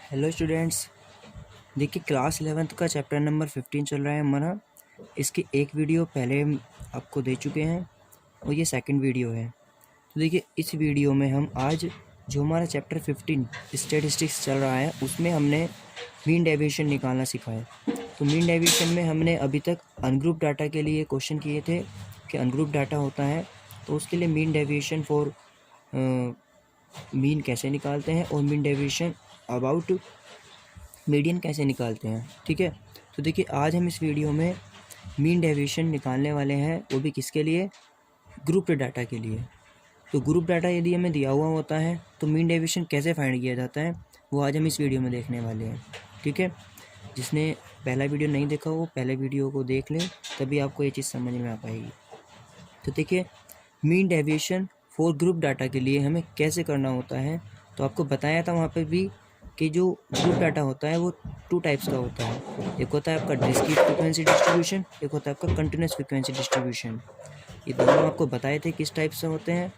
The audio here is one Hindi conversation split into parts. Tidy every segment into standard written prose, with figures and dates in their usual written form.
Hello students. देखिए क्लास 11th का चैप्टर नंबर 15 चल रहा है हमारा। इसकी एक वीडियो पहले हम आपको दे चुके हैं और ये सेकंड वीडियो है। तो देखिए इस वीडियो में हम आज जो हमारा चैप्टर 15 स्टैटिस्टिक्स चल रहा है उसमें हमने मीन डेविएशन निकालना सीखा है। तो मीन डेविएशन में हमने अभी तक अनग्रुप डाटा के लिए क्वेश्चन किए थे कि अनग्रुप डाटा होता है तो उसके लिए मीन डेविएशन फॉर मीन कैसे निकालते हैं और मीन डेविएशन अबाउट मीडियन कैसे निकालते हैं। ठीक है, तो देखिए आज हम इस वीडियो में मीन डेविएशन निकालने वाले हैं, वो भी किसके लिए, ग्रुप डाटा के लिए। तो ग्रुप डाटा यदि हमें दिया हुआ होता है तो मीन डेविएशन कैसे फाइंड किया जाता है वो आज हम इस वीडियो में देखने वाले हैं। ठीक है, जिसने पहला वीडियो नहीं देखा वो पहले वीडियो को देख लें, तभी आपको ये चीज़ समझ में आ पाएगी। तो देखिए mean deviation for group data के लिए हमें कैसे करना होता है, तो आपको बताया था वहाँ पे भी कि जो ग्रुप डाटा होता है वो टू टाइप्स का होता है। एक होता है आपका डिस्क्रीट फ्रीक्वेंसी डिस्ट्रीब्यूशन, एक होता है आपका कंटिन्यूस फ्रीक्वेंसी डिस्ट्रीब्यूशन। ये दोनों आपको बताए थे किस टाइप से होते हैं।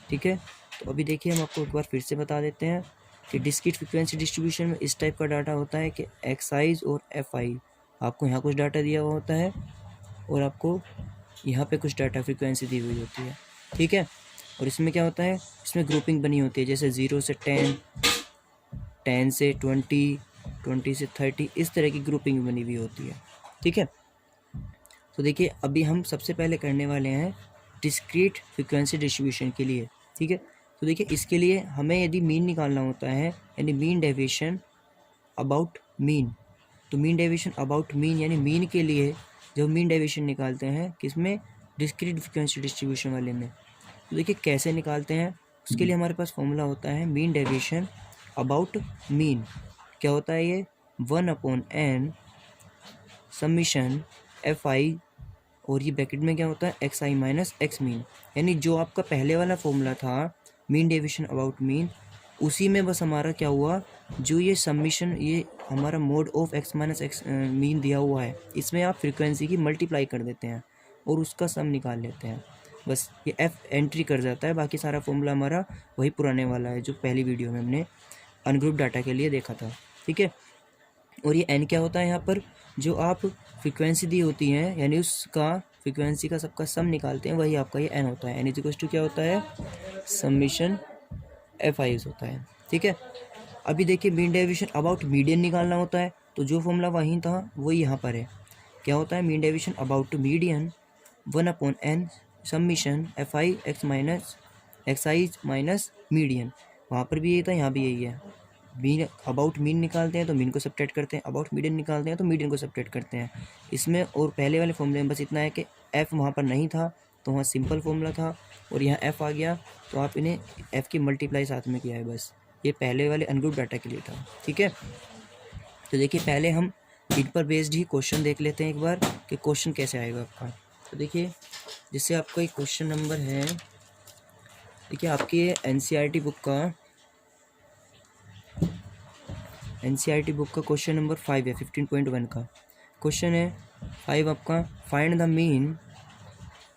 ठीक है, तो अभी देखिए हम आपको एक बार फिर से बता देते हैं कि डिस्क्रीट फ्रीक्वेंसी डिस्ट्रीब्यूशन में इस टाइप का डाटा होता है कि एक्साइज और एफ आई, आपको यहाँ कुछ डाटा दिया हुआ होता है और आपको यहाँ पे कुछ डाटा फ्रीक्वेंसी दी हुई होती है। ठीक है, और इसमें क्या होता है, इसमें ग्रुपिंग बनी होती है, जैसे 0 से 10, 10 से 20, 20 से 30, इस तरह की ग्रुपिंग बनी हुई होती है। ठीक है, तो देखिए अभी हम सबसे पहले करने वाले हैं डिस्क्रीट फ्रीक्वेंसी डिस्ट्रीब्यूशन के लिए। ठीक है, तो देखिए इसके लिए हमें यदि मीन निकालना होता है यानी मीन डेविएशन अबाउट मीन, तो मीन डेविएशन अबाउट मीन यानी मीन के लिए जब मीन डेविएशन निकालते हैं किसमें, डिस्क्रीट फ्रीक्वेंसी डिस्ट्रीब्यूशन वाले में। तो देखिए कैसे निकालते हैं, उसके लिए हमारे पास फॉर्मूला होता है मीन डेविएशन अबाउट मीन। क्या होता है ये, 1/n समीशन एफ आई, और ये ब्रैकेट में क्या होता है एक्स आई माइनस एक्स मीन। यानी जो आपका पहले वाला फॉर्मूला था मीन डेविएशन अबाउट मीन, उसी में बस हमारा क्या हुआ, जो ये समीशन, ये हमारा mode of x minus x mean दिया हुआ है, इसमें आप फ्रीक्वेंसी की मल्टीप्लाई कर देते हैं और उसका सम निकाल लेते हैं। बस ये एफ एंट्री कर जाता है, बाकी सारा फॉर्मूला हमारा वही पुराने वाला है जो पहली वीडियो में हमने अनग्रुप डाटा के लिए देखा था। ठीक है, और ये एन क्या होता है, यहाँ पर जो आप फ्रीक्वेंसी दी होती है यानी उसका फ्रीक्वेंसी का सबका सम निकालते हैं, वही आपका ये एन होता है। एन इज इक्वल टू क्या होता है, समीशन एफ आई होता है। ठीक है, अभी देखिए मीन डेविएशन अबाउट मीडियन निकालना होता है, तो जो फॉर्मूला वहीं था वही यहाँ पर है। क्या होता है, mean deviation about median 1/n summation f i x minus x I minus median. वहाँ पर भी यही था, यहाँ भी यही है। मीन अबाउट मीन निकालते हैं तो मीन को सब्ट्रैक्ट करते हैं, अबाउट मीडियन निकालते हैं तो मीडियन को सब्ट्रैक्ट करते हैं इसमें। और पहले वाले फॉर्मूले में बस इतना है कि एफ़ वहाँ पर नहीं था तो वहाँ सिंपल फॉर्मूला था, और यहाँ एफ़ आ गया तो आप इन्हें एफ़ की मल्टीप्लाई साथ में किया है बस। ये पहले वाले अनग्रुप डाटा के लिए था। ठीक है, तो देखिए पहले हम इन पर बेस्ड ही क्वेश्चन देख लेते हैं एक बार कि क्वेश्चन कैसे आएगा आपका। तो देखिए जिससे आपका एक क्वेश्चन नंबर है, देखिए आपकी एनसीईआरटी बुक का क्वेश्चन नंबर 5 है, 15.1 का क्वेश्चन है 5 आपका, find the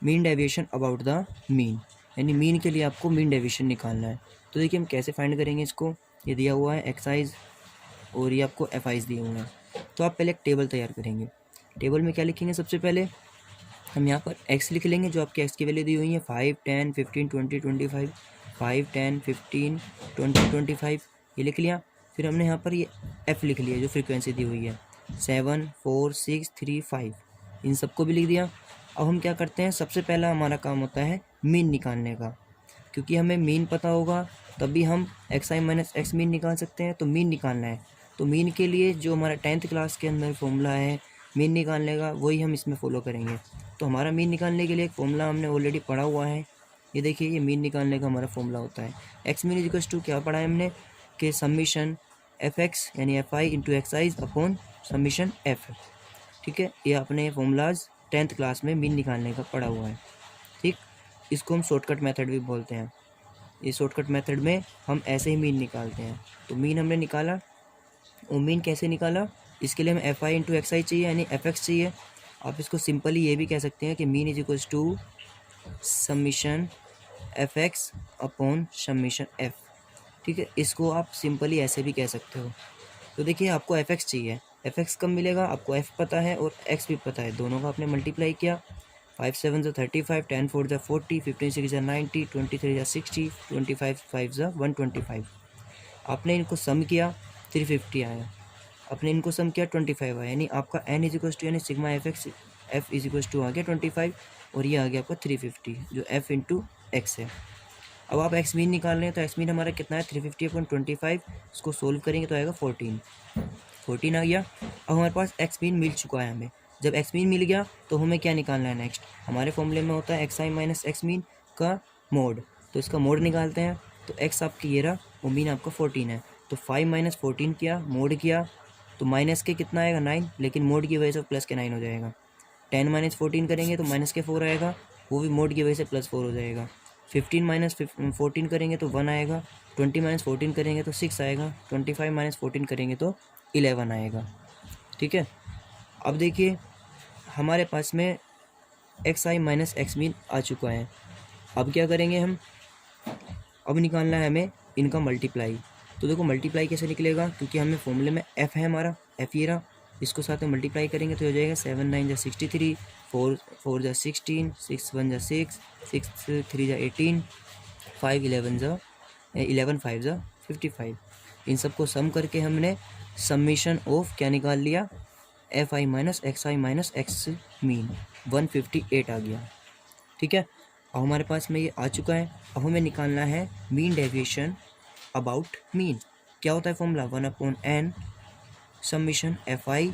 mean deviation about the mean, यानी मीन के लिए आपको मीन डेविएशन निकालना है। तो देखिए हम कैसे फाइंड करेंगे इसको, ये दिया हुआ है एक्साइज और ये आपको एफ आइज दिए हुए हैं। तो आप पहले एक टेबल तैयार करेंगे। टेबल में क्या लिखेंगे, सबसे पहले हम यहाँ पर एक्स लिख लेंगे, जो आपकी एक्स की वैल्यू दी हुई है 5, 10, 15, 20, 25, 5, 10, 15, 20, 25, ये लिख लिया। फिर हमने यहाँ पर ये एफ़ लिख लिया जो फ्रीक्वेंसी दी हुई है 7, 4, 6, 3, 5, इन सबको भी लिख दिया। अब हम क्या करते हैं, सबसे पहला हमारा काम होता है मीन निकालने का, क्योंकि हमें मीन पता होगा तभी हम एक्स आई माइनस एक्स मीन निकाल सकते हैं। तो मीन निकालना है, तो मीन के लिए जो हमारा 10th क्लास के अंदर फॉर्मूला है मीन निकालने का, वही हम इसमें फॉलो करेंगे। तो हमारा मीन निकालने के लिए एक फॉर्मूला हमने ऑलरेडी पढ़ा हुआ है, ये देखिए ये मीन निकालने का हमारा फॉर्मूला होता है एक्स मीन इक्वल्स टू, क्या पढ़ा है हमने कि समीशन एफ एक्स यानी F I into x I upon summation f. ठीक है, ये अपने फॉर्मूलाज 10th क्लास में मीन निकालने का पढ़ा हुआ है। ठीक, इसको हम शॉर्टकट मेथड भी बोलते हैं। ये शॉर्टकट मेथड में हम ऐसे ही मीन निकालते हैं। तो मीन हमने निकाला, और मीन कैसे निकाला, इसके लिए हमें एफ आई इंटू एक्स आई चाहिए यानी एफ एक्स चाहिए। आप इसको सिंपली ये भी कह सकते हैं कि mean is equals to summation f x upon summation f. ठीक है, इसको आप सिंपली ऐसे भी कह सकते हो। तो देखिए आपको एफ एक्स चाहिए, एफ एक्स कब मिलेगा, आपको एफ पता है और एक्स भी पता है, दोनों का आपने मल्टीप्लाई किया, 5 7 ज़ा 35, 10 4 ज़ा 40, 15 6 ज़ा 90, 23 ज़ा 60, 25 5 ज़ा 125। आपने इनको सम किया 350 आया, आपने इनको सम किया 25 आया, यानी आपका एन इज इक्वल्स टू यानी sigma F X F is equals to आ गया 25 और ये आ गया आपका 350 जो एफ इंटू एक्स है। अब आप एक्स मीन निकाल रहे हैं तो एक्स मीन हमारा कितना है 350/25, इसको सोल्व करेंगे तो आएगा 14 आ गया। अब हमारे पास एक्स मीन मिल चुका है हमें, जब एक्स मीन मिल गया तो हमें क्या निकालना है नेक्स्ट, हमारे फॉर्मूले में होता है एक्स आई माइनस एक्स मीन का मोड, तो इसका मोड निकालते हैं। तो एक्स आपकी ये रहा और मीन आपका 14 है, तो 5 माइनस 14 किया, मोड किया तो माइनस के कितना आएगा 9, लेकिन मोड की वजह से प्लस के 9 हो जाएगा। 10 माइनस 14 करेंगे तो माइनस के 4 आएगा, वो भी मोड की वजह से प्लस 4 हो जाएगा। 15 माइनस 14 करेंगे तो 1 आएगा, 20 माइनस 14 करेंगे तो 6 आएगा, 25 माइनस 14 करेंगे तो 11 आएगा। ठीक है, अब देखिए हमारे पास में एक्स आई माइनस एक्स मीन आ चुका है। अब क्या करेंगे हम, अब निकालना है हमें इनका मल्टीप्लाई। तो देखो मल्टीप्लाई कैसे निकलेगा, क्योंकि हमें फॉर्मूले में एफ़ है हमारा, एफ़ ये रहा, इसको साथ में मल्टीप्लाई करेंगे तो हो जाएगा 7 9 ज़ा 63, 4 4 ज़ा 16, 6 1 ज़ा 6, 6 3 ज़ा 18, 5 11 5 ज़ा 55। इन सबको सम करके हमने समीशन ऑफ क्या निकाल लिया, F I minus x mean 158 आ गया। ठीक है, अब हमारे पास में ये आ चुका है। अब हमें निकालना है मीन डेविएशन अबाउट मीन। क्या होता है फॉर्मूला, 1/n समीशन एफ आई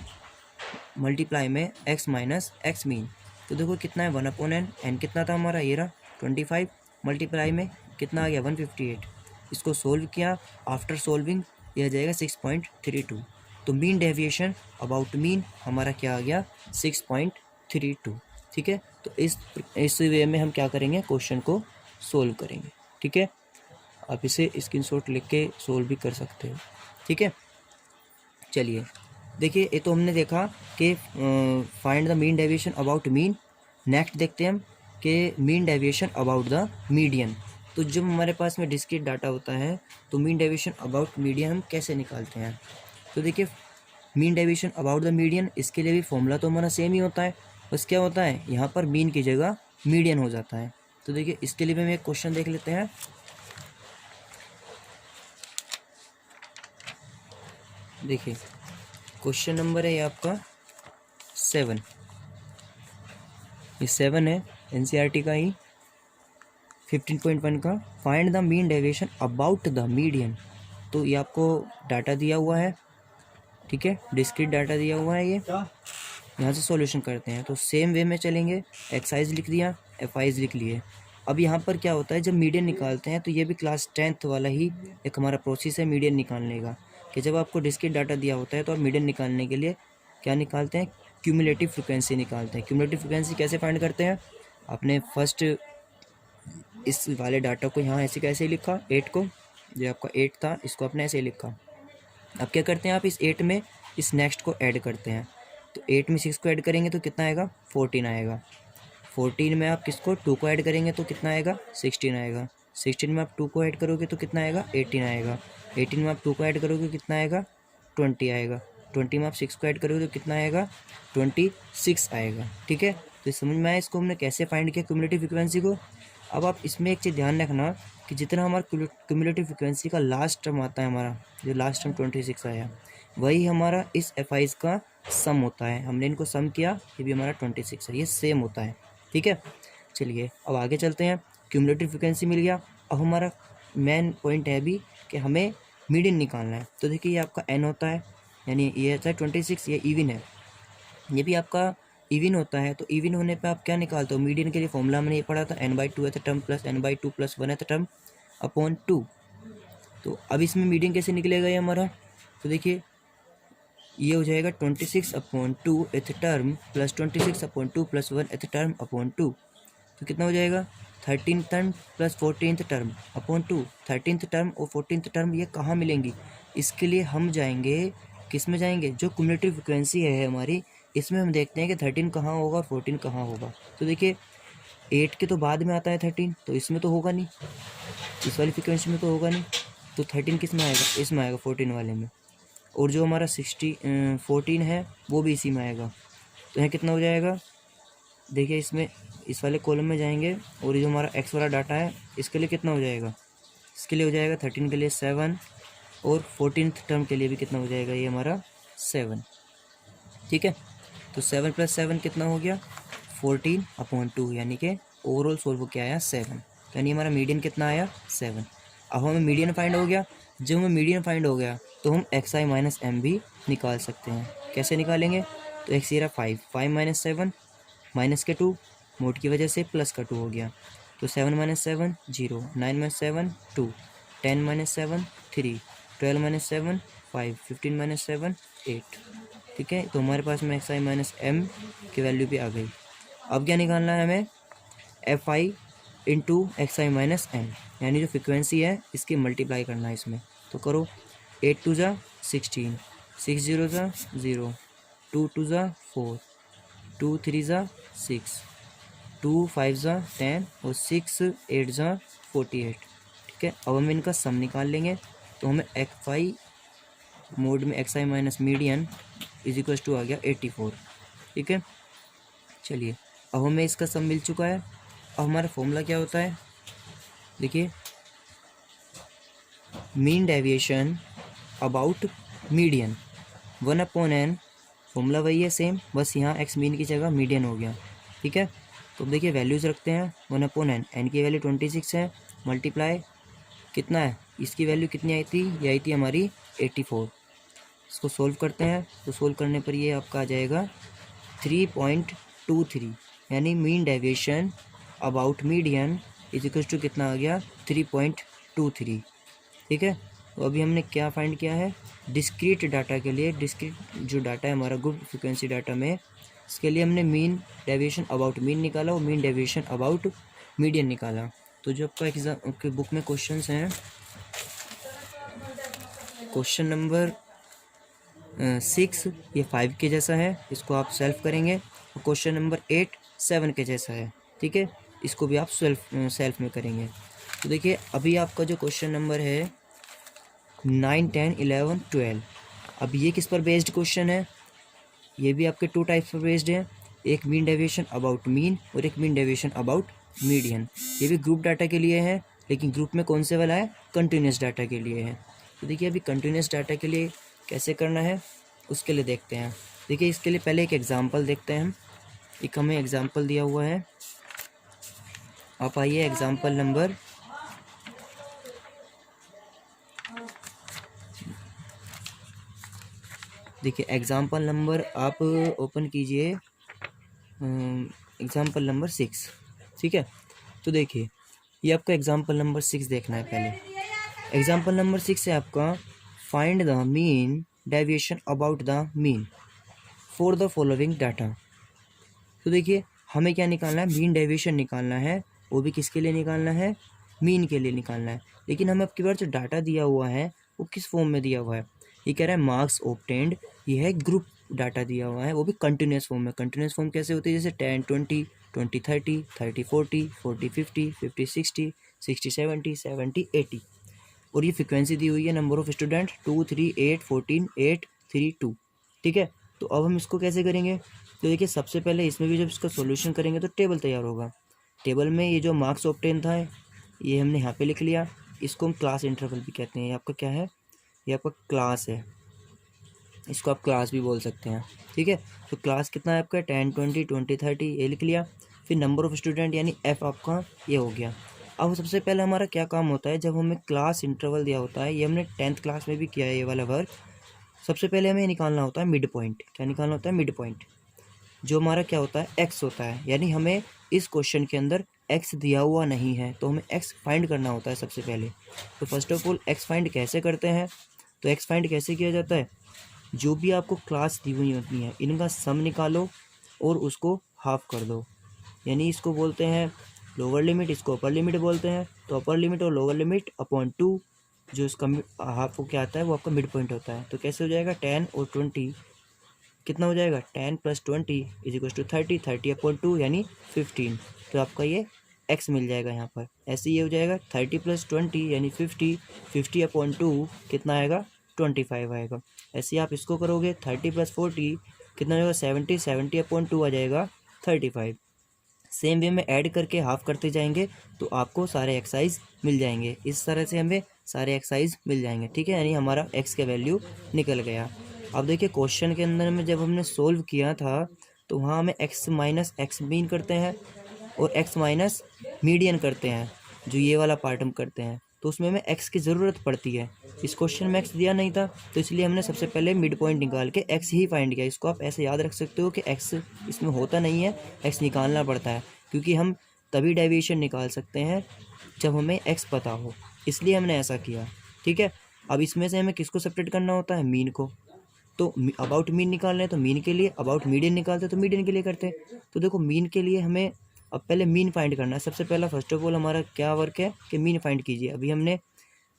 मल्टीप्लाई में एक्स माइनस एक्स मीन। तो देखो कितना है 1/n, एन कितना था हमारा ये रहा 25, मल्टीप्लाई में कितना आ गया 158। इसको सोल्व किया, आफ्टर सोल्विंग यह जाएगा 6.32। तो मीन डेविएशन अबाउट मीन हमारा क्या आ गया 6.32। ठीक है, तो इस वे में हम क्या करेंगे, क्वेश्चन को सोल्व करेंगे। ठीक है, आप इसे स्क्रीनशॉट लिख के सोल्व भी कर सकते हो। ठीक है, चलिए देखिए ये तो हमने देखा कि find the mean deviation about mean. Next देखते हैं हम कि mean deviation about the median. तो जब हमारे पास में डिस्क्रीट डाटा होता है तो मीन डेविएशन अबाउट मीडियन हम कैसे निकालते हैं। तो देखिए mean deviation about the median, इसके लिए भी फॉर्मूला तो हमारा सेम ही होता है, बस क्या होता है यहाँ पर मीन की जगह मीडियन हो जाता है। तो देखिए इसके लिए भी हम एक क्वेश्चन देख लेते हैं। देखिए क्वेश्चन नंबर है ये आपका 7, ये 7 है एनसीईआरटी का ही 15.1 का, find the mean deviation about the median. तो ये आपको डाटा दिया हुआ है, ठीक है, डिस्क्रीट डाटा दिया हुआ है, ये यहाँ से सॉल्यूशन करते हैं। तो सेम वे में चलेंगे, एक्सरसाइज लिख दिया, एफआईज लिख लिए। अब यहाँ पर क्या होता है, जब मीडियन निकालते हैं तो ये भी क्लास 10th वाला ही एक हमारा प्रोसेस है मीडियन निकालने का, कि जब आपको डिस्क्रीट डाटा दिया होता है तो आप मीडियन निकालने के लिए क्या निकालते हैं, क्यूमुलेटिव फ्रिक्वेंसी निकालते हैं। क्यूमुलेटिव फ्रिक्वेंसी कैसे फाइंड करते हैं, आपने फर्स्ट इस वाले डाटा को यहाँ ऐसे कैसे लिखा, 8 को, जो आपका 8 था इसको आपने ऐसे लिखा। अब क्या करते हैं, आप इस 8 में इस नेक्स्ट को ऐड करते हैं। तो 8 में 6 को ऐड करेंगे तो कितना आएगा 14 आएगा। 14 में आप किसको 2 को ऐड करेंगे तो कितना आएगा 16 आएगा। 16 में आप 2 को ऐड करोगे तो कितना आएगा 18 आएगा। 18 में आप 2 को ऐड करोगे कितना आएगा 20 आएगा। 20 में आप 6 को ऐड करोगे तो कितना आएगा 26 आएगा। ठीक है, तो समझ में आया इसको हमने कैसे फाइंड किया क्यूमुलेटिव फ्रिक्वेंसी को। अब आप इसमें एक चीज़ ध्यान रखना कि जितना हमारा क्यूमुलेटिव फ्रिक्वेंसी का लास्ट टर्म आता है, हमारा जो लास्ट टर्म 26 आया, वही हमारा इस एफआईज का सम होता है। हमने इनको सम किया, ये भी हमारा 26 है, ये सेम होता है। ठीक है, चलिए अब आगे चलते हैं। क्यूमुलेटिव फ्रिक्वेंसी मिल गया, अब हमारा मेन पॉइंट है अभी कि हमें मीडियन निकालना है। तो देखिए ये आपका एन होता है, यानी ये होता है 26, ये इवन है, ये भी आपका इवन होता है। तो इवन होने पे आप क्या निकालते हो, मीडियन के लिए फॉर्मूला हमने ये पढ़ा था n/2 th term plus n/2 + 1 th term upon 2। तो अब इसमें मीडियन कैसे निकलेगा ये हमारा, तो देखिए ये हो जाएगा 26/2 th term plus 26/2 + 1 th term upon 2। तो कितना हो जाएगा 13th term plus 14th term upon 2। 13th term और 14th टर्म ये कहाँ मिलेंगी, इसके लिए हम जाएंगे किस में जाएंगे, जो क्यूमुलेटिव फ्रिक्वेंसी है हमारी, इसमें हम देखते हैं कि 13 कहाँ होगा और 14 कहाँ होगा। तो देखिए 8 के तो बाद में आता है 13, तो इसमें तो होगा नहीं, इस वाली फ्रिक्वेंसी में तो होगा नहीं। तो 13 किस में आएगा, इसमें आएगा 14 वाले में। और जो हमारा 14 है वो भी इसी में आएगा। तो यहाँ कितना हो जाएगा, देखिए इसमें इस वाले कॉलम में जाएंगे और ये जो हमारा एक्स वाला डाटा है इसके लिए कितना हो जाएगा, इसके लिए हो जाएगा 13 के लिए 7 और 14th टर्म के लिए भी कितना हो जाएगा, ये हमारा 7। ठीक है, तो 7 + 7 कितना हो गया 14/2, यानी कि ओवरऑल सोल्व क्या आया 7, यानी हमारा मीडियन कितना आया 7। अब हमें मीडियन फाइंड हो गया, जब हमें मीडियन फाइंड हो गया तो हम xi - m भी निकाल सकते हैं। कैसे निकालेंगे, तो x ये रहा 5, 5 - 7 माइनस के 2, मोड की वजह से प्लस का 2 हो गया, तो 7 - 7 0, 9 - 7 2, 10 - 7 3, 12 - 7 5, 15 - 7 8। ठीक है, तो हमारे पास में xi - m की वैल्यू भी आ गई। अब क्या निकालना है हमें, fi इंटू xi - m, यानी जो फ्रिक्वेंसी है इसकी मल्टीप्लाई करना है इसमें। तो करो, 8 2 ज़ा 16, 6 0 ज़ा 0, 2 2 ज़ा 4, 2 3 ज़ा 6, 2 5 ज़ा 10 और 6 8 ज़ा 48। ठीक है, अब हम इनका सम निकाल लेंगे, तो हमें fi मोड में xi - मीडियन = आ गया 84। ठीक है, चलिए अब हमें इसका सम मिल चुका है। अब हमारा फॉर्मूला क्या होता है, देखिए mean deviation about median 1/n, formula वही है सेम, बस यहाँ x मीन की जगह मीडियन हो गया। ठीक है, तो देखिए वैल्यूज़ रखते हैं 1/n, n की वैल्यू 26 है, मल्टीप्लाई कितना है, इसकी वैल्यू कितनी आई थी, ये आई थी हमारी 84। इसको सोल्व करते हैं, तो सोल्व करने पर ये आपका आ जाएगा 3.23, यानी मीन डेविएशन अबाउट मीडियन = कितना आ गया 3.23। ठीक है, तो अभी हमने क्या फाइंड किया है, डिस्क्रीट डाटा के लिए, डिस्क्रीट जो डाटा है हमारा ग्रुप फ्रिक्वेंसी डाटा में, इसके लिए हमने मीन डेविएशन अबाउट मीन निकाला और मीन डेविएशन अबाउट मीडियन निकाला। तो जो आपका एग्जाम के बुक में क्वेश्चंस हैं, क्वेश्चन नंबर 6 ये 5 के जैसा है, इसको आप सेल्फ करेंगे, और क्वेश्चन नंबर 8 7 के जैसा है। ठीक है, इसको भी आप सेल्फ में करेंगे। तो देखिए अभी आपका जो क्वेश्चन नंबर है 9 10 11 12, अब ये किस पर बेस्ड क्वेश्चन है, ये भी आपके 2 टाइप्स पर बेस्ड है, एक मीन डेविएशन अबाउट मीन और एक मीन डेविएशन अबाउट मीडियन। ये भी ग्रुप डाटा के लिए है, लेकिन ग्रुप में कौन से वाला है, कंटिन्यूस डाटा के लिए है। तो देखिए अभी कंटिन्यूस डाटा के लिए कैसे करना है उसके लिए देखते हैं। देखिए इसके लिए पहले एक एग्जांपल देखते हैं हम, एक हमें एग्जांपल दिया हुआ है। आप आइए एग्जांपल नंबर देखिए, एग्जांपल नंबर आप ओपन कीजिए, एग्जांपल नंबर 6। ठीक है, तो देखिए ये आपका एग्जांपल नंबर 6 देखना है। पहले एग्जांपल नंबर 6 है आपका, find the mean deviation about the mean for the following data. तो देखिए हमें क्या निकालना है, मीन डेविएशन निकालना है, वो भी किसके लिए निकालना है, मीन के लिए निकालना है। लेकिन हमें आपकी बार जो डाटा दिया हुआ है वो किस फॉर्म में दिया हुआ है, ये कह रहा है मार्क्स ऑब्टेन्ड, ये है ग्रुप डाटा दिया हुआ है, वो भी कंटिन्यूस फॉर्म में। कंटिन्यूस फॉर्म कैसे होती है, जैसे 10 20 20 30 30 40 40 50 50 60 60 70 70 80, और ये फ्रिक्वेंसी दी हुई है नंबर ऑफ स्टूडेंट 2 3 8 14 8 3 2। ठीक है, तो अब हम इसको कैसे करेंगे, तो देखिए सबसे पहले इसमें भी जब इसका सॉल्यूशन करेंगे तो टेबल तैयार होगा। टेबल में ये जो मार्क्स ऑब्टेन था ये हमने यहाँ पे लिख लिया, इसको हम क्लास इंटरवल भी कहते हैं। ये आपका क्या है, ये आपका क्लास है, इसको आप क्लास भी बोल सकते हैं। ठीक है, तो क्लास कितना है आपका 10 20 20 30 ये लिख लिया। फिर नंबर ऑफ स्टूडेंट यानी एफ आपका ये हो गया। अब सबसे पहले हमारा क्या काम होता है, जब हमें क्लास इंटरवल दिया होता है, ये हमने 10th क्लास में भी किया है ये वाला वर्क। सबसे पहले हमें निकालना होता है मिड पॉइंट। क्या निकालना होता है, मिड पॉइंट, जो हमारा क्या होता है एक्स होता है, यानी हमें इस क्वेश्चन के अंदर एक्स दिया हुआ नहीं है, तो हमें एक्स फाइंड करना होता है सबसे पहले। तो first of all x find कैसे करते हैं, तो एक्स फाइंड कैसे किया जाता है, जो भी आपको क्लास दी हुई होती हैं इनका सम निकालो और उसको हाफ कर दो, यानी इसको बोलते हैं लोअर लिमिट, इसको अपर लिमिट बोलते हैं। तो अपर लिमिट और लोअर लिमिट अपॉन 2, जो इसका हाफ को क्या आता है वो आपका मिड पॉइंट होता है। तो कैसे हो जाएगा, 10 और 20 कितना हो जाएगा, 10 + 20 = 30, 30 अपॉन 2 यानी 15। तो आपका ये x मिल जाएगा यहाँ पर। ऐसे ये हो जाएगा 30 + 20 यानी 50, 50 अपॉन 2 कितना आएगा 25 आएगा। ऐसे आप इसको करोगे 30 + 40 कितना हो जाएगा 70, 70/2 आ जाएगा 35। सेम वे में ऐड करके हाफ करते जाएंगे तो आपको सारे एक्साइज मिल जाएंगे। इस तरह से हमें सारे एक्साइज मिल जाएंगे, ठीक है, यानी हमारा एक्स का वैल्यू निकल गया। अब देखिए क्वेश्चन के अंदर में जब हमने सोल्व किया था तो वहाँ हमें एक्स माइनस एक्स मीन करते हैं और एक्स माइनस मीडियन करते हैं, जो ये वाला पार्ट हम करते हैं, तो उसमें हमें एक्स की ज़रूरत पड़ती है। इस क्वेश्चन में एक्स दिया नहीं था तो इसलिए हमने सबसे पहले मिड पॉइंट निकाल के एक्स ही फाइंड किया। इसको आप ऐसे याद रख सकते हो कि एक्स इसमें होता नहीं है, एक्स निकालना पड़ता है, क्योंकि हम तभी डेविएशन निकाल सकते हैं जब हमें एक्स पता हो, इसलिए हमने ऐसा किया, ठीक है। अब इसमें से हमें किसको सेपरेट करना होता है, मीन को। तो अबाउट मीन निकाल रहे हैं तो मीन के लिए, अबाउट मीडियन निकालते हैं तो मीडियन के लिए करते हैं। तो देखो मीन के लिए हमें अब पहले मीन फाइंड करना है। सबसे पहला फर्स्ट ऑफ ऑल हमारा क्या वर्क है कि मीन फाइंड कीजिए। अभी हमने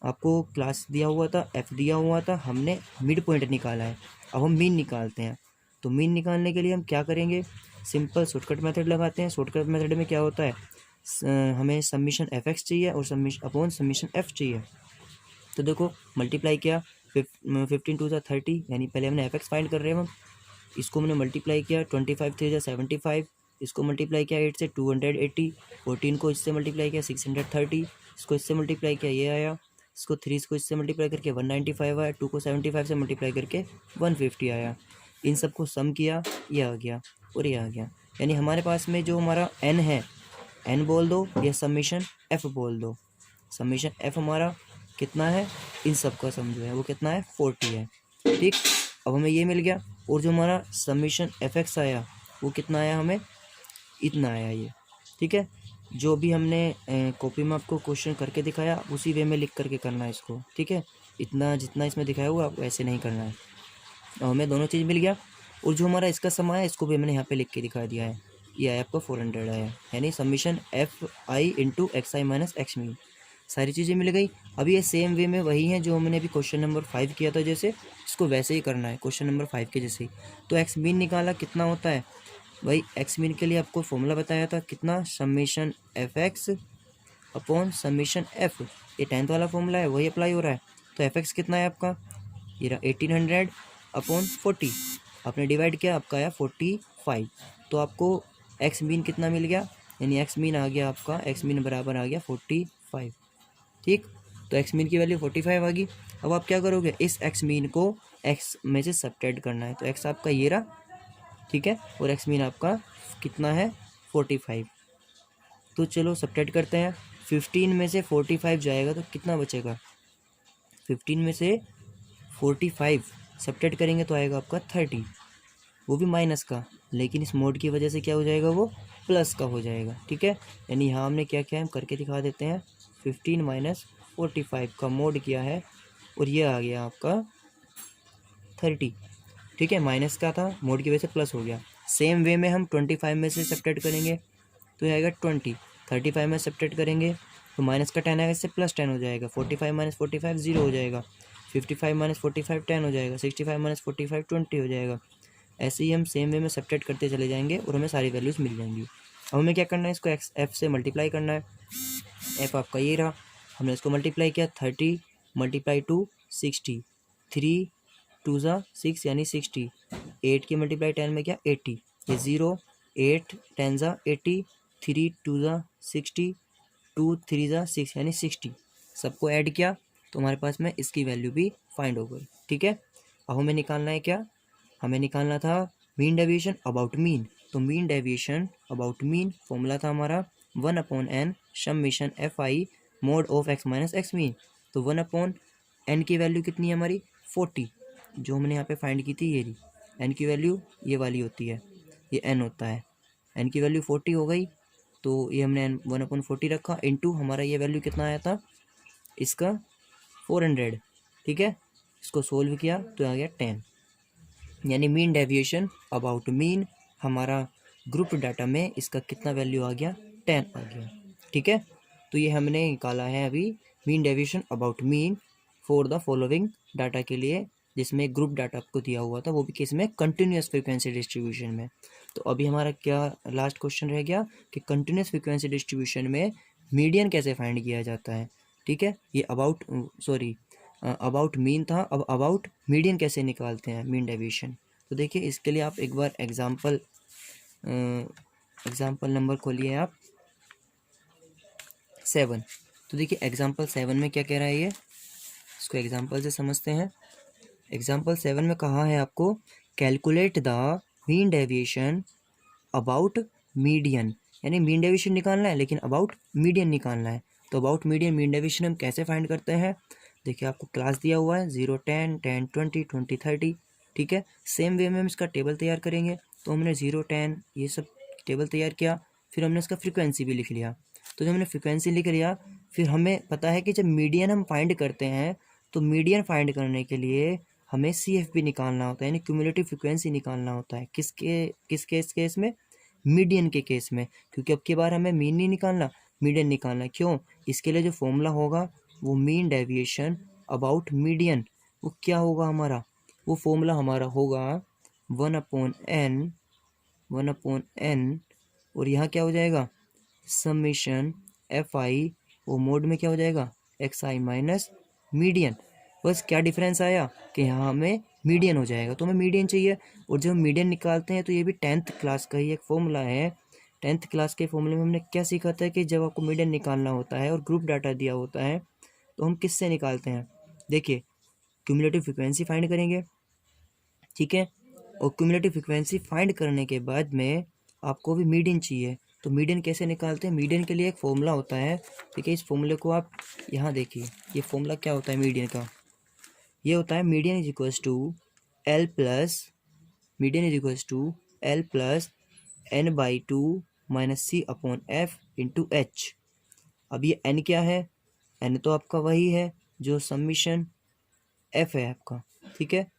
आपको क्लास दिया हुआ था, एफ दिया हुआ था, हमने मिड पॉइंट निकाला है, अब हम मीन निकालते हैं। तो मीन निकालने के लिए हम क्या करेंगे, सिंपल शॉर्टकट मेथड लगाते हैं। शॉर्टकट मेथड में क्या होता है, हमें समीशन एफ एक्स चाहिए और समीशन अपॉन समीशन एफ चाहिए। तो देखो मल्टीप्लाई किया 15 2 30, यानी पहले हमने एफ एक्स फाइंड कर रहे हैं हम, इसको हमने मल्टीप्लाई किया 25 3 75, इसको मल्टीप्लाई किया 8 से 280, 14 को इससे मल्टीप्लाई किया 630, इसको इससे मल्टीप्लाई किया ये आया, इसको 3 को इससे मल्टीप्लाई करके 195 आया, 2 को 75 से मल्टीप्लाई करके 150 आया। इन सबको सम किया, ये आ गया और ये आ गया। यानी हमारे पास में जो हमारा एन है, एन बोल दो या समीशन एफ बोल दो। समीशन एफ हमारा कितना है, इन सब का सम जो है वो कितना है 40 है, ठीक। अब हमें ये मिल गया। और जो हमारा समीशन एफ एक्स आया वो कितना आया, हमें इतना आया ये, ठीक है। जो भी हमने कॉपी में आपको क्वेश्चन करके दिखाया उसी वे में लिख करके करना है इसको, ठीक है। इतना जितना इसमें दिखाया हुआ आपको ऐसे नहीं करना है। और हमें दोनों चीज़ मिल गया। और जो हमारा इसका सम आया इसको भी हमने यहाँ पे लिख के दिखा दिया है, ये आया आपका 400 आया, यानी समीशन एफ आई इंटू एक्स आई माइनस एक्स मीन, सारी चीज़ें मिल गई। अभी ये सेम वे में वही है जो हमने अभी क्वेश्चन नंबर 5 किया था, जैसे इसको वैसे ही करना है क्वेश्चन नंबर 5 के जैसे ही। तो एक्स मीन निकाला कितना होता है भाई, एक्स मीन के लिए आपको फॉर्मूला बताया था कितना, summation f x upon summation F, ये 10th वाला फॉर्मूला है वही अप्लाई हो रहा है। तो एफ एक्स कितना है आपका, ये रहा 1800 अपॉन 40, आपने डिवाइड किया आपका आया 45। तो आपको एक्स मीन कितना मिल गया, यानी एक्स मीन आ गया आपका, एक्स मीन बराबर आ गया 45, ठीक। तो एक्स मीन की वैल्यू 45 आ गई। अब आप क्या करोगे, इस एक्स मीन को एक्स में से सब्ट्रैक्ट करना है। तो एक्स आपका ये रहा, ठीक है, और एक्स मीन आपका कितना है 45। तो चलो सब्ट्रैक्ट करते हैं, 15 में से 45 जाएगा तो कितना बचेगा, 15 में से 45 सब्ट्रैक्ट करेंगे तो आएगा आपका 30, वो भी माइनस का, लेकिन इस मोड की वजह से क्या हो जाएगा, वो प्लस का हो जाएगा, ठीक है। यानी यहाँ हमने क्या किया हम करके दिखा देते हैं, 15 माइनस 45 का मोड किया है और ये आ गया आपका 30, ठीक है। माइनस का था, मोड की वजह से प्लस हो गया। सेम वे में हम 25 में से सब्ट्रैक्ट करेंगे तो ये आएगा 20, 35 में सब्ट्रैक्ट करेंगे तो माइनस का 10 आएगा, इससे प्लस 10 हो जाएगा, 45 माइनस 45 0 हो जाएगा, 55 माइनस 45 10 हो जाएगा, 65 माइनस 45 20 हो जाएगा। ऐसे ही हम सेम वे में सब्ट्रैक्ट करते चले जाएंगे और हमें सारी वैल्यूज़ मिल जाएंगी। अब हमें क्या करना है, इसको एक्स एफ से मल्टीप्लाई करना है। एफ आपका ये रहा, हमने इसको मल्टीप्लाई किया 30 मल्टीप्लाई टू 60, 3 2 6 यानी 60, 8 की मल्टीप्लाई 10 में क्या 80, ये 0 8 10 80, 3 2 60, 2 3 6 यानी 60, सबको ऐड किया तो हमारे पास में इसकी वैल्यू भी फाइंड हो गई, ठीक है। अब हमें निकालना है क्या, हमें निकालना था मीन डेविएशन अबाउट मीन। तो mean deviation about mean formula था हमारा 1/n summation F I mode of x minus x mean. तो 1/n की वैल्यू कितनी है हमारी 40, जो हमने यहाँ पे फाइंड की थी ये रही, n की वैल्यू ये वाली होती है, ये n होता है, n की वैल्यू 40 हो गई। तो ये हमने 1/40 रखा, इनटू हमारा ये वैल्यू कितना आया था इसका 400, ठीक है। इसको सोल्व किया तो आ गया 10, यानी मीन डेविएशन अबाउट मीन हमारा ग्रुप डाटा में इसका कितना वैल्यू आ गया 10 आ गया, ठीक है। तो ये हमने निकाला है अभी mean deviation about mean for the following data के लिए, जिसमें ग्रुप डाटा आपको दिया हुआ था, वो भी किस में, कंटिन्यूस फ्रीक्वेंसी डिस्ट्रीब्यूशन में। तो अभी हमारा क्या लास्ट क्वेश्चन रह गया कि कंटिन्यूस फ्रीक्वेंसी डिस्ट्रीब्यूशन में मीडियन कैसे फाइंड किया जाता है, ठीक है। ये अबाउट मीन था, अब अबाउट मीडियन कैसे निकालते हैं, मीन डेविएशन। तो देखिए इसके लिए आप एक बार एग्जांपल नंबर खोलिए आप 7। तो देखिए एग्जांपल 7 में क्या कह रहा है ये, इसको एग्जांपल से समझते हैं। एग्जांपल 7 में कहा है आपको calculate the mean deviation about median, यानी मीन डेविएशन निकालना है लेकिन अबाउट मीडियन निकालना है। तो अबाउट मीडियन मीन डेविएशन हम कैसे फाइंड करते हैं, देखिए आपको क्लास दिया हुआ है 0, 10, 10, 20, 20, 30, ठीक है। सेम वे में हम इसका टेबल तैयार करेंगे। तो हमने 0, 10 ये सब टेबल तैयार किया, फिर हमने इसका फ्रीक्वेंसी भी लिख लिया। तो जब हमने फ्रीक्वेंसी लिख लिया, फिर हमें पता है कि जब मीडियन हम फाइंड करते हैं तो मीडियन फाइंड करने के लिए हमें CFP निकालना होता है, यानी क्यूमुलेटिव फ्रीक्वेंसी निकालना होता है। किस केस में, मीडियन के केस में, क्योंकि अब की बार हमें मीन नहीं निकालना, मीडियन निकालना। क्यों, इसके लिए जो फॉर्मूला होगा वो मीन डेविएशन अबाउट मीडियन, वो क्या होगा हमारा, वो फॉर्मूला हमारा होगा 1/n, और यहाँ क्या हो जाएगा समीशन FI, वो मोड में क्या हो जाएगा XI माइनस मीडियन। बस क्या डिफरेंस आया कि यहाँ हमें मीडियन हो जाएगा, तो हमें मीडियन चाहिए। और जब हम मीडियन निकालते हैं तो ये भी 10th क्लास का ही एक फॉर्मूला है। 10th क्लास के फॉर्मूले में हमने क्या सीखा था कि जब आपको मीडियन निकालना होता है और ग्रुप डाटा दिया होता है तो हम किससे निकालते हैं, देखिए क्यूमुलेटिव फ्रीक्वेंसी फाइंड करेंगे, ठीक है। और क्यूमुलेटिव फ्रीक्वेंसी फाइंड करने के बाद में आपको भी मीडियन चाहिए। तो मीडियन कैसे निकालते हैं, मीडियन के लिए एक फॉर्मूला होता है, ठीक है। इस फॉर्मूले को आप यहाँ देखिए, ये फॉर्मूला क्या होता है मीडियन का, ये होता है median is equals to L plus n/2 minus C/F into H। अब ये n क्या है, n तो आपका वही है जो समीशन F है आपका, ठीक है।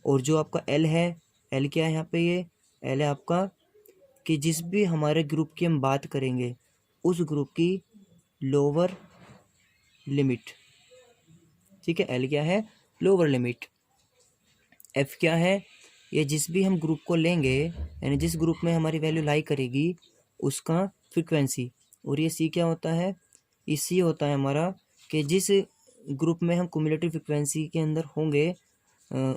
और जो आपका L है, L क्या है यहाँ पे, ये L है आपका कि जिस भी हमारे ग्रुप की हम बात करेंगे उस ग्रुप की लोअर लिमिट, ठीक है। L क्या है, लोअर लिमिट। F क्या है, ये जिस भी हम ग्रुप को लेंगे, यानी जिस ग्रुप में हमारी वैल्यू लाई करेगी उसका फ्रीक्वेंसी। और ये C क्या होता है, ये C होता है हमारा कि जिस ग्रुप में हम क्यूमुलेटिव फ्रीक्वेंसी के अंदर होंगे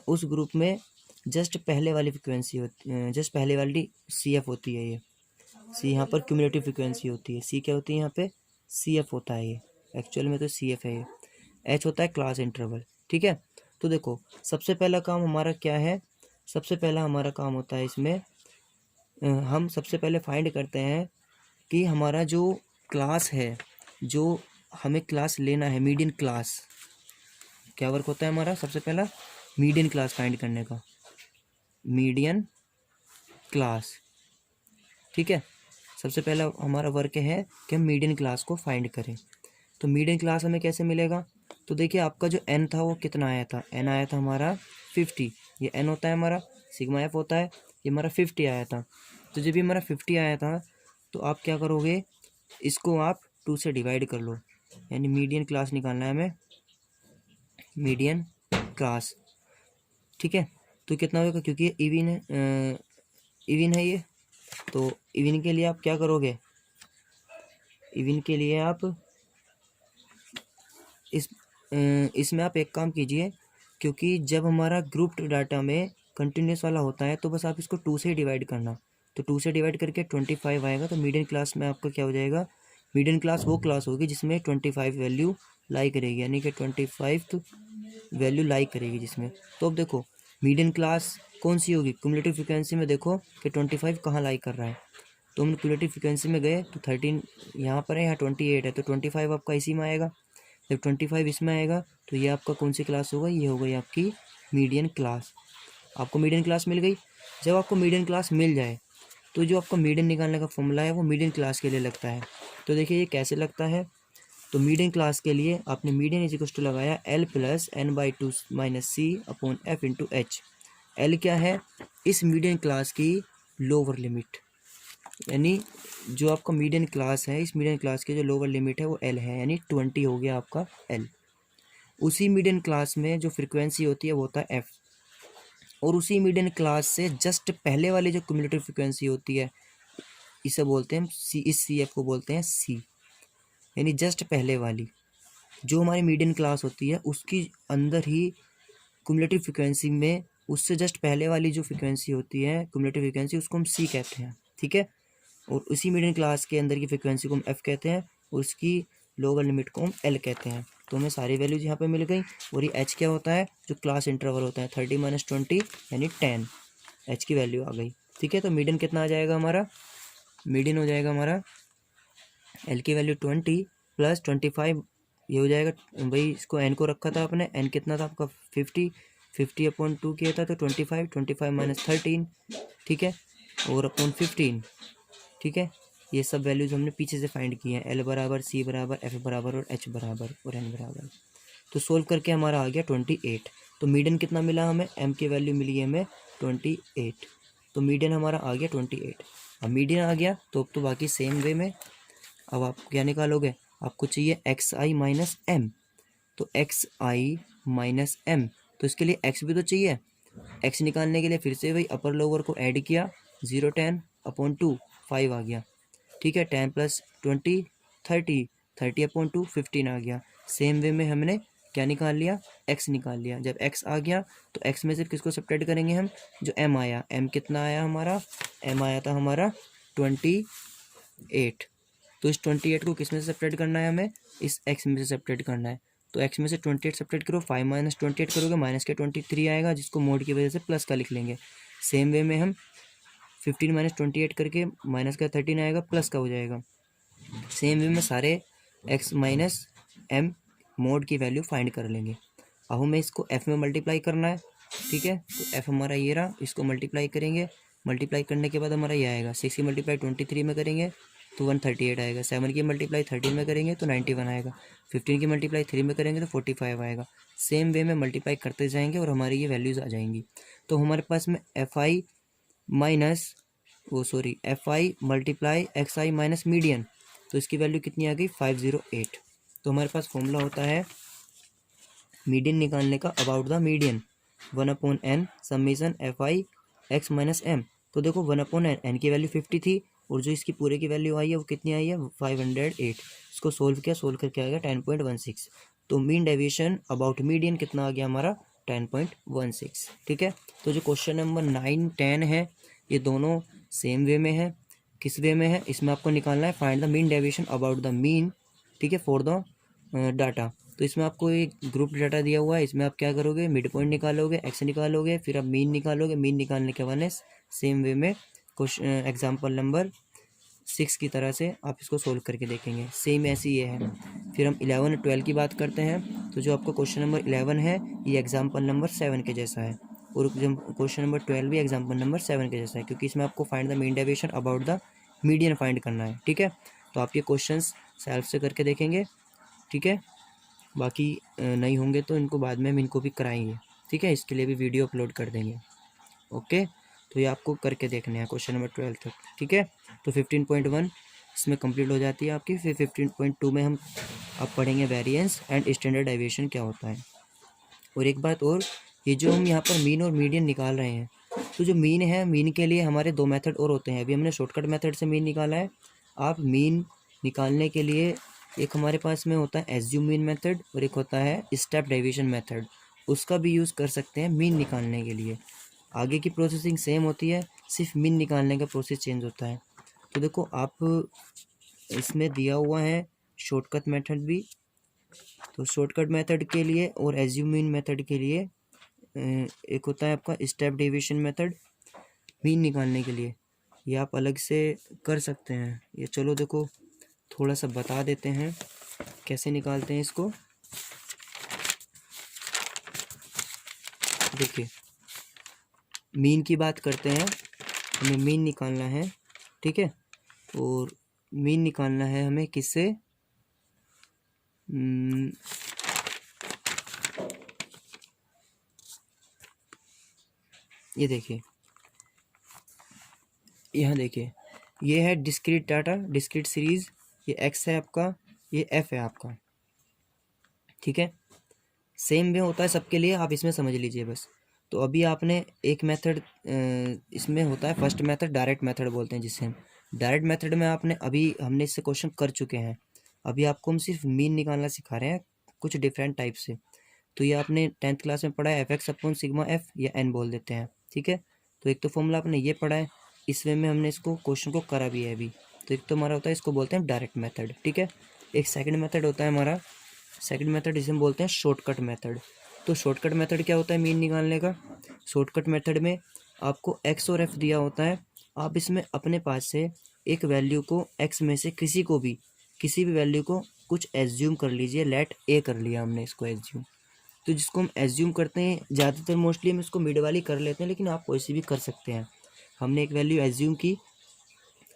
उस ग्रुप में जस्ट पहले वाली फ्रीक्वेंसी होती, जस्ट पहले वाली CF होती है। ये C यहाँ पर क्यूमुलेटिव फ्रीक्वेंसी होती है, C क्या होती है यहाँ पे, CF होता है। ये एक्चुअल में तो CF है। ये H होता है क्लास इंटरवल, ठीक है। तो देखो सबसे पहला काम हमारा क्या है, सबसे पहला हमारा काम होता है इसमें हम सबसे पहले फाइंड करते हैं कि हमारा जो क्लास है, जो हमें क्लास लेना है मीडियन क्लास, क्या वर्क होता है हमारा, सबसे पहला मीडियन क्लास फाइंड करने का, मीडियन क्लास, ठीक है। सबसे पहला हमारा वर्क है कि हम मीडियन क्लास को फाइंड करें। तो मीडियन क्लास हमें कैसे मिलेगा, तो देखिए आपका जो n था वो कितना आया था, n आया था हमारा 50, ये n होता है हमारा, सिग्मा F होता है, ये हमारा 50 आया था। तो जब ये हमारा 50 आया था तो आप क्या करोगे, इसको आप 2 से डिवाइड कर लो, यानी मीडियन क्लास निकालना है हमें, मीडियन क्लास, ठीक है। तो कितना होगा, क्योंकि ये इविन है ये, तो इविन के लिए आप क्या करोगे, इविन के लिए आप इसमें आप एक काम कीजिए, क्योंकि जब हमारा ग्रुप डाटा में कंटिन्यूस वाला होता है तो बस आप इसको 2 से डिवाइड करना, तो 2 से डिवाइड करके 25 आएगा। तो मीडियन क्लास में आपका क्या हो जाएगा, मीडियन क्लास वो क्लास होगी जिसमें 25 वैल्यू लाई करेगी, यानी कि 25 वैल्यू लाई करेगी जिसमें। तो अब देखो मीडियन क्लास कौन सी होगी, क्यूमुलेटिव फ्रीक्वेंसी में देखो कि 25 कहाँ लाई कर रहा है। तो हम क्यूमुलेटिव फ्रीक्वेंसी में गए तो 13 यहाँ पर है, यहाँ 28 है, तो 25 आपका इसी में आएगा। जब 25 इसमें आएगा तो ये आपका कौन सी क्लास होगा, ये हो गई आपकी मीडियन क्लास। आपको मीडियन क्लास मिल गई। जब आपको मीडियन क्लास मिल जाए तो जो आपका मीडियन निकालने का फॉर्मूला है वो मीडियन क्लास के लिए लगता है। तो देखिए ये कैसे लगता है, तो मीडियन क्लास के लिए आपने मीडियन इज इक्वल्स टू लगाया L plus n/2 minus C/F into H। L क्या है, इस मीडियन क्लास की लोअर लिमिट, यानी जो आपका मीडियन क्लास है, इस मीडियन क्लास की जो लोअर लिमिट है वो L है, यानी 20 हो गया आपका L। उसी मीडियन क्लास में जो फ्रीक्वेंसी होती है वो होता है F, और उसी मीडियन क्लास से जस्ट पहले वाली जो क्यूमुलेटिव फ्रीक्वेंसी होती है इसे बोलते हैं C, इस CF को बोलते हैं C, यानी जस्ट पहले वाली। जो हमारी मीडियन क्लास होती है उसकी अंदर ही क्युमुलेटिव फ्रिक्वेंसी में उससे जस्ट पहले वाली जो फ्रिक्वेंसी होती है क्युमुलेटिव फ्रिक्वेंसी, उसको हम सी कहते हैं, ठीक है। और उसी मीडियन क्लास के अंदर की फ्रिक्वेंसी को हम एफ कहते हैं और उसकी लोअर लिमिट को हम एल कहते हैं। तो हमें सारी वैल्यूज यहाँ पे मिल गई। और ये एच क्या होता है, जो क्लास इंटरवल होता है 30 - 20 यानी 10, एच की वैल्यू आ गई, ठीक है। तो मीडियन कितना आ जाएगा हमारा, मीडियन हो जाएगा हमारा एल की वैल्यू 20 + 25, ये हो जाएगा भाई, इसको एन को रखा था आपने, एन कितना था आपका 50/2 किया था तो 25 - 13, ठीक है, और अपॉन 15, ठीक है। ये सब वैल्यूज हमने पीछे से फाइंड की हैं, एल बराबर, सी बराबर, एफ बराबर और एच बराबर और एन बराबर। तो सोल्व करके हमारा आ गया 28। तो मीडियन कितना मिला हमें, एम की वैल्यू मिली है हमें 28। तो मीडियन हमारा आ गया 28। अब मीडियन आ गया तो अब तो बाकी सेम वे में अब आप क्या निकालोगे, आपको चाहिए एक्स आई माइनस एम। तो एक्स आई माइनस एम, तो इसके लिए एक्स भी तो चाहिए। एक्स निकालने के लिए फिर से वही अपर लोअर को ऐड किया, 0 10/2 5 आ गया, ठीक है। 10 + 20 30, 30/2 15 आ गया। सेम वे में हमने क्या निकाल लिया, एक्स निकाल लिया। जब एक्स आ गया तो एक्स में से किसको सब्ट्रैक्ट करेंगे हम, जो एम आया, एम कितना आया हमारा, एम आया था हमारा 28। तो इस 28 को किस में से सेपरेट करना है हमें, इस x में से सेपरेट करना है। तो x में से 28 सेपरेट करो, 5 - 28 करोगे माइनस के 23 आएगा, जिसको मोड की वजह से प्लस का लिख लेंगे। सेम वे में हम 15 - 28 करके माइनस का 13 आएगा, प्लस का हो जाएगा। सेम वे में सारे x माइनस m मोड की वैल्यू फाइंड कर लेंगे। अब हमें इसको f में मल्टीप्लाई करना है, ठीक है। तो f हमारा ये रहा, इसको मल्टीप्लाई करेंगे, मल्टीप्लाई करने के बाद हमारा ये आएगा, 6 की मल्टीप्लाई 23 में करेंगे तो 138 आएगा, 7 की मल्टीप्लाई 13 में करेंगे तो 91 आएगा, 15 की मल्टीप्लाई 3 में करेंगे तो 45 आएगा। सेम वे में मल्टीप्लाई करते जाएंगे और हमारी ये वैल्यूज़ आ जाएंगी। तो हमारे पास में F I multiply x I minus median, तो इसकी वैल्यू कितनी आ गई 508। तो हमारे पास फॉर्मूला होता है मीडियन निकालने का, about the median 1/n summation f i x minus m. तो देखो 1/n, एन की वैल्यू 50 थी और जो इसकी पूरे की वैल्यू आई है वो कितनी आई है 508। इसको सोल्व किया, सोल्व करके आ गया 10.16। तो मीन डेविएशन अबाउट मीडियन कितना आ गया हमारा 10.16, ठीक है। तो जो क्वेश्चन नंबर 9 10 है ये दोनों सेम वे में है। किस वे में है, इसमें आपको निकालना है find the mean deviation about the mean, ठीक है, फॉर द डाटा। तो इसमें आपको एक ग्रुप डाटा दिया हुआ है, इसमें आप क्या करोगे, मिड पॉइंट निकालोगे, एक्स निकालोगे, फिर आप मीन निकालोगे। मीन निकालने के बाद सेम वे में क्वेश्चन एग्जाम्पल नंबर 6 की तरह से आप इसको सोल्व करके देखेंगे, सेम ऐसी ये है। फिर हम 11 और 12 की बात करते हैं। तो जो आपका क्वेश्चन नंबर 11 है ये एग्जाम्पल नंबर 7 के जैसा है और क्वेश्चन नंबर 12 भी एग्जाम्पल नंबर 7 के जैसा है, क्योंकि इसमें आपको find the mean deviation about the median find करना है, ठीक है। तो आप ये क्वेश्चंस सेल्फ से करके देखेंगे, ठीक है। बाकी नहीं होंगे तो इनको बाद में हम इनको भी कराएंगे, ठीक है। इसके लिए भी वीडियो अपलोड कर देंगे, ओके। तो ये आपको करके देखने हैं क्वेश्चन नंबर 12 तक, ठीक है। तो 15.1 इसमें कंप्लीट हो जाती है आपकी। फिर 15.2 में हम अब पढ़ेंगे वेरिएंस एंड स्टैंडर्ड डेविएशन क्या होता है। और एक बात और, ये जो हम यहाँ पर मीन और मीडियन निकाल रहे हैं, तो जो मीन है, मीन के लिए हमारे 2 मेथड और होते हैं। अभी हमने शॉर्टकट मेथड से मीन निकाला है। आप मीन निकालने के लिए एक हमारे पास में होता है एज्यूम मीन मेथड और एक होता है स्टेप डेविएशन मेथड, उसका भी यूज़ कर सकते हैं मीन निकालने के लिए। आगे की प्रोसेसिंग सेम होती है, सिर्फ मीन निकालने का प्रोसेस चेंज होता है। तो देखो आप इसमें दिया हुआ है शॉर्टकट मेथड भी, तो शॉर्टकट मेथड के लिए और एज्यूम मीन मेथड के लिए एक होता है आपका स्टेप डेविएशन मेथड मीन निकालने के लिए, ये आप अलग से कर सकते हैं। ये चलो देखो थोड़ा सा बता देते हैं कैसे निकालते हैं इसको। देखिए मीन की बात करते हैं, हमें मीन निकालना है, ठीक है। और मीन निकालना है हमें किससे, ये देखिए, यहाँ देखिए, ये है डिस्क्रीट डाटा, डिस्क्रीट सीरीज, ये एक्स है आपका, ये एफ है आपका, ठीक है। सेम वे होता है सबके लिए, आप इसमें समझ लीजिए बस। तो अभी आपने एक मेथड इसमें होता है फर्स्ट मेथड डायरेक्ट मेथड बोलते हैं जिसे हम। डायरेक्ट मेथड में आपने अभी हमने इससे क्वेश्चन कर चुके हैं, अभी आपको हम सिर्फ मीन निकालना सिखा रहे हैं कुछ डिफरेंट टाइप से। तो ये आपने 10th क्लास में पढ़ा है F x upon sigma F या एन बोल देते हैं, ठीक है। तो एक तो फॉर्मूला आपने ये पढ़ा है, इस वे में हमने इसको क्वेश्चन को करा भी है अभी। तो एक तो हमारा होता है, इसको बोलते हैं डायरेक्ट मेथड, ठीक है। एक सेकंड मेथड होता है हमारा, सेकंड मेथड जिसे हम बोलते हैं शॉर्टकट मेथड। तो शॉर्टकट मेथड क्या होता है मीन निकालने का? शॉर्टकट मेथड में आपको एक्स और एफ दिया होता है, आप इसमें अपने पास से एक वैल्यू को एक्स में से किसी भी वैल्यू को कुछ एज्यूम कर लीजिए। लेट ए कर लिया हमने इसको एज्यूम। तो जिसको हम एज्यूम करते हैं, ज़्यादातर मोस्टली हम इसको मिड वाली कर लेते हैं, लेकिन आप कोई सी भी कर सकते हैं। हमने एक वैल्यू एज्यूम की,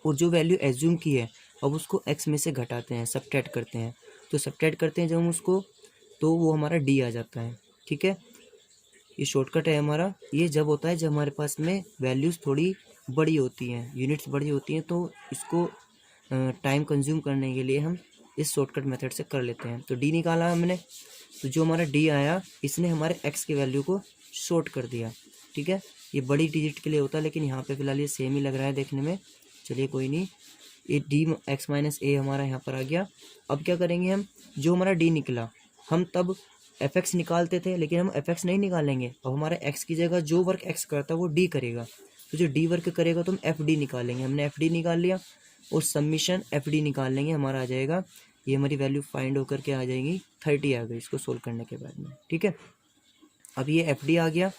और जो वैल्यू एज्यूम की है अब उसको एक्स में से घटाते हैं, सबट्रैक्ट करते हैं। तो सबट्रैक्ट करते हैं जब हम उसको, तो वो हमारा डी आ जाता है, ठीक है। ये शॉर्टकट है हमारा। ये जब होता है जब हमारे पास में वैल्यूज़ थोड़ी बड़ी होती हैं, यूनिट्स बड़ी होती हैं, तो इसको टाइम कंज्यूम करने के लिए हम इस शॉर्टकट मेथड से कर लेते हैं। तो डी निकाला हमने, तो जो हमारा डी आया इसने हमारे एक्स की वैल्यू को शॉर्ट कर दिया, ठीक है। ये बड़ी डिजिट के लिए होता है, लेकिन यहाँ पे फिलहाल ये सेम ही लग रहा है देखने में, चलिए कोई नहीं। ये डी एक्स माइनस ए हमारा यहाँ पर आ गया। अब क्या करेंगे हम, जो हमारा डी निकला, हम तब एफ एक्स निकालते थे, लेकिन हम एफ एक्स नहीं निकालेंगे। अब हमारा एक्स की जगह जो वर्क एक्स करता है वो डी करेगा, तो जो डी वर्क करेगा तो हम एफ डी निकालेंगे। हमने एफ डी निकाल लिया, और सबमिशन एफ डी निकाल लेंगे, हमारा आ जाएगा, ये हमारी वैल्यू फाइंड होकर के आ जाएगी 30 आ गई इसको सोल्व करने के बाद में, ठीक है। अब ये एफ डी आ गया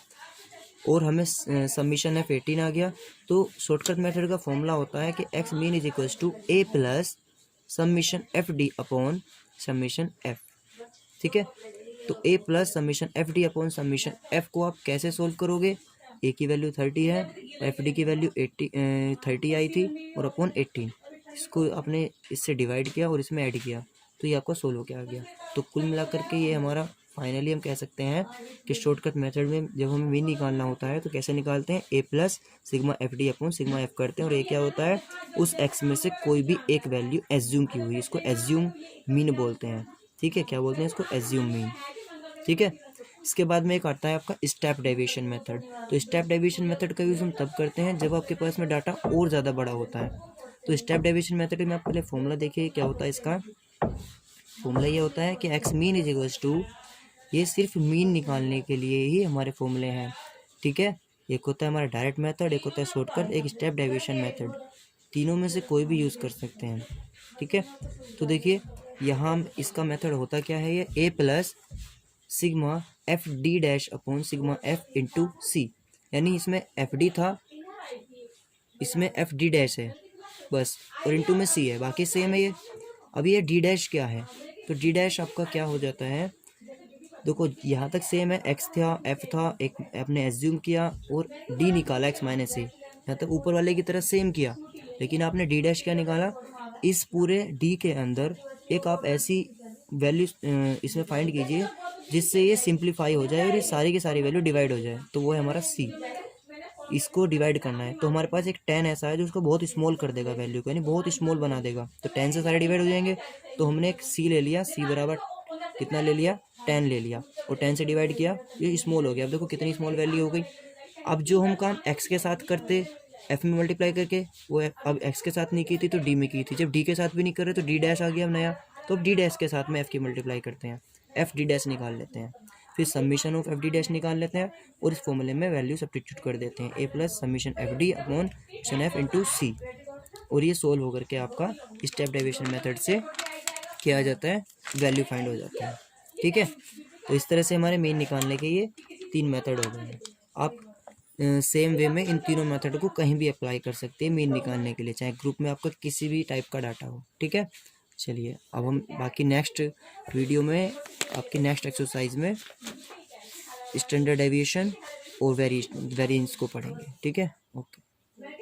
और हमें सबमिशन एफ 18 आ गया। तो शॉर्टकट मेथड का फॉर्मूला होता है कि x mean is equals to A plus summation F D upon summation F, ठीक है। तो A plus summation F D upon summation F को आप कैसे सोल्व करोगे? ए की वैल्यू 30 है, एफ डी की वैल्यू 30 आई थी, और अपॉन 18, इसको आपने इससे डिवाइड किया और इसमें ऐड किया, तो ये आपका सोल्व होकर आ गया। तो कुल मिलाकर के ये हमारा फाइनली हम कह सकते हैं कि शॉर्टकट मेथड में जब हमें मीन निकालना होता है तो कैसे निकालते हैं, A plus sigma F D upon sigma F करते हैं, और ये क्या होता है, उस एक्स में से कोई भी एक वैल्यू एज्यूम की हुई, इसको एज्यूम मीन बोलते हैं, ठीक है। क्या बोलते हैं इसको? एज्यूम मीन, ठीक है। इसके बाद में एक आता है आपका स्टेप डेविएशन मेथड। तो स्टेप डेविएशन मेथड का यूज़ हम तब करते हैं जब आपके पास में डाटा और ज़्यादा बड़ा होता है। तो स्टेप डेविएशन मेथड में आप पहले फॉर्मूला देखिए क्या होता है इसका। फॉर्मूला ये होता है कि x mean is equals to, ये सिर्फ मीन निकालने के लिए ही हमारे फॉर्मूले हैं, ठीक है। एक होता है हमारा डायरेक्ट मेथड, एक होता है शॉर्टकट, एक स्टेप डेविएशन मेथड। तीनों में से कोई भी यूज़ कर सकते हैं, ठीक है। तो देखिए यहाँ इसका मेथड होता क्या है, ये A plus sigma F D dash upon sigma F into C, यानी इसमें एफ डी था, इसमें एफ डी डैश है बस, और इंटू में सी है, बाकी सेम है ये। अब ये डी डैश क्या है, तो डी डैश आपका क्या हो जाता है, देखो यहाँ तक सेम है, एक्स था एफ था, एक आपने एज्यूम किया और डी निकाला एक्स माइनस ए, यहाँ तक ऊपर वाले की तरह सेम किया, लेकिन आपने डी डैश क्या निकाला, इस पूरे डी के अंदर एक आप ऐसी वैल्यू इसमें फाइंड कीजिए जिससे ये सिंप्लीफाई हो जाए और ये सारी की सारी वैल्यू डिवाइड हो जाए, तो वो है हमारा सी। इसको डिवाइड करना है, तो हमारे पास एक 10 ऐसा है जो उसको बहुत स्मॉल कर देगा वैल्यू को, यानी बहुत स्मॉल बना देगा, तो 10 से सारे डिवाइड हो जाएंगे। तो हमने एक सी ले लिया, सी बराबर कितना ले लिया, 10 ले लिया, और 10 से डिवाइड किया, ये स्मॉल हो गया। अब देखो कितनी स्मॉल वैल्यू हो गई। अब जो हम काम एक्स के साथ करते एफ में मल्टीप्लाई करके, वो अब एक्स के साथ नहीं की थी तो डी में की थी, जब डी के साथ भी नहीं कर रहे तो डी डैश आ गया अब नया, तो अब डी डैश के साथ में एफ की मल्टीप्लाई करते हैं, एफ डी डैश निकाल लेते हैं, फिर submission of F D dash निकाल लेते हैं, और इस फॉर्मूले में वैल्यू सब्स्टिट्यूट कर देते हैं, A plus summation F D upon summation F into C, और ये सोल्व होकर के आपका स्टेप डेविएशन मेथड से किया जाता है, वैल्यू फाइंड हो जाता है, ठीक है। तो इस तरह से हमारे मीन निकालने के ये 3 मेथड हो गए हैं। आप सेम वे में इन तीनों मेथड को कहीं भी अप्लाई कर सकते हैं मीन निकालने के लिए, चाहे ग्रुप में आपका किसी भी टाइप का डाटा हो, ठीक है। चलिए अब हम बाकी नेक्स्ट वीडियो में आपकी नेक्स्ट एक्सरसाइज में स्टैंडर्ड डेविएशन और वेरिएंस को पढ़ेंगे, ठीक है। ओके।